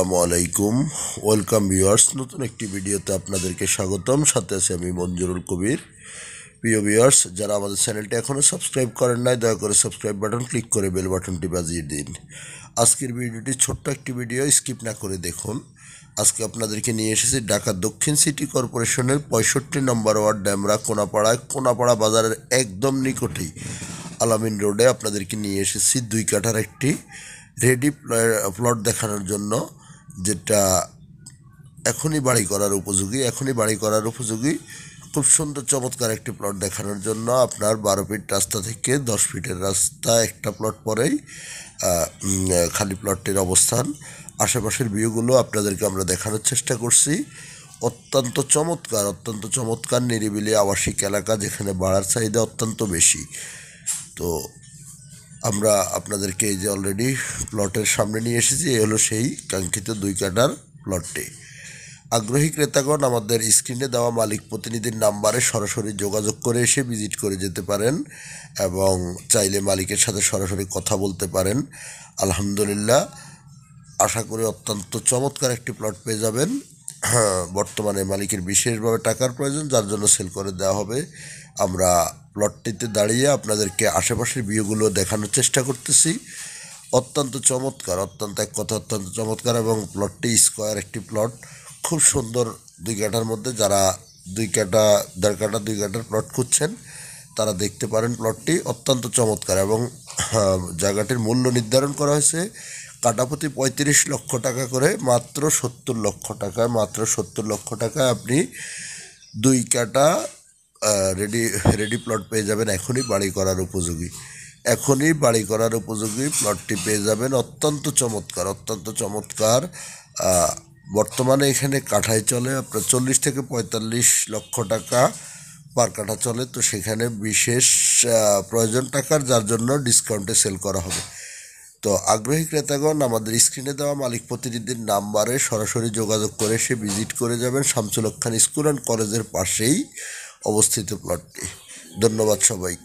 আসসালামু আলাইকুম welcome viewers নতুন একটি ভিডিওতে আপনাদেরকে স্বাগতম সাথে আছি আমি মঞ্জুরুল কবির। প্রিয় ভিউয়ার্স, যারা আমাদের চ্যানেলটি এখনও সাবস্ক্রাইব করেন নাই দয়া করে সাবস্ক্রাইব বাটন ক্লিক করে বেল বাটনটি বাজিয়ে দিন। আজকের ভিডিওটি ছোট্ট একটি ভিডিও, স্কিপ না করে দেখুন। আজকে আপনাদেরকে নিয়ে এসেছি ঢাকা দক্ষিণ সিটি কর্পোরেশনের 65 নম্বর ওয়ার্ড ড্যামরা কোনাপাড়া বাজারের একদম নিকটেই আলামিন রোডে আপনাদেরকে নিয়ে এসেছি 2 কাঠার একটি রেডি প্লট দেখানোর জন্য, যেটা এখনই বাড়ি করার উপযোগী খুব সুন্দর চমৎকার একটি প্লট দেখানোর জন্য। আপনার 12 ফিট রাস্তা থেকে 10 ফিটের রাস্তা একটা প্লট পরেই খালি প্লটটির অবস্থান। আশেপাশের ভিউগুলো আপনাদেরকে আমরা দেখানোর চেষ্টা করছি। অত্যন্ত চমৎকার নিরিবিলি আবাসিক এলাকা, যেখানে ভাড়ার চাহিদা অত্যন্ত বেশি। তো আমরা আপনাদেরকে এই যে অলরেডি প্লটের সামনে নিয়ে এসেছি। এই হলো সেই কাঙ্ক্ষিত 2 কাঠার প্লটটি। আগ্রহী ক্রেতাগণ আমাদের স্ক্রিনে দেওয়া মালিক প্রতিনিধির নাম্বারে সরাসরি যোগাযোগ করে এসে ভিজিট করে যেতে পারেন এবং চাইলে মালিকের সাথে সরাসরি কথা বলতে পারেন। আলহামদুলিল্লাহ, আশা করি অত্যন্ত চমৎকার একটি প্লট পেয়ে যাবেন। বর্তমানে মালিকের বিশেষভাবে টাকার প্রয়োজন, যার জন্য সেল করে দেওয়া হবে। আমরা প্লটটিতে দাঁড়িয়ে আপনাদেরকে আশেপাশের ভিউগুলো দেখানোর চেষ্টা করতেছি। অত্যন্ত চমৎকার এবং প্লটটি স্কোয়ার একটি প্লট, খুব সুন্দর। 2 কাঠার মধ্যে যারা 2 কাঠা 1.5 কাঠা 2 কাঠার প্লট খুঁজছেন তারা দেখতে পারেন। প্লটটি অত্যন্ত চমৎকার এবং জায়গাটির মূল্য নির্ধারণ করা হয়েছে কাঠাপ্রতি 35 লক্ষ টাকা করে। মাত্র 70 লক্ষ টাকায় আপনি 2 কাঠা রেডি প্লট পেয়ে যাবেন। এখনই বাড়ি করার উপযোগী প্লটটি পেয়ে যাবেন। অত্যন্ত চমৎকার। বর্তমানে এখানে কাঠায় চলে আপনার 40 থেকে 45 লক্ষ টাকা পার কাঠা চলে। তো সেখানে বিশেষ প্রয়োজন টাকার, যার জন্য ডিসকাউন্টে সেল করা হবে। তো আগ্রহী ক্রেতাগণ আমাদের স্ক্রিনে দেওয়া মালিক প্রতিনিধির নাম্বারে সরাসরি যোগাযোগ করে সে ভিজিট করে যাবেন। শামসুল হক খান স্কুল অ্যান্ড কলেজের পাশেই অবস্থিত প্লটটি। ধন্যবাদ সবাইকে।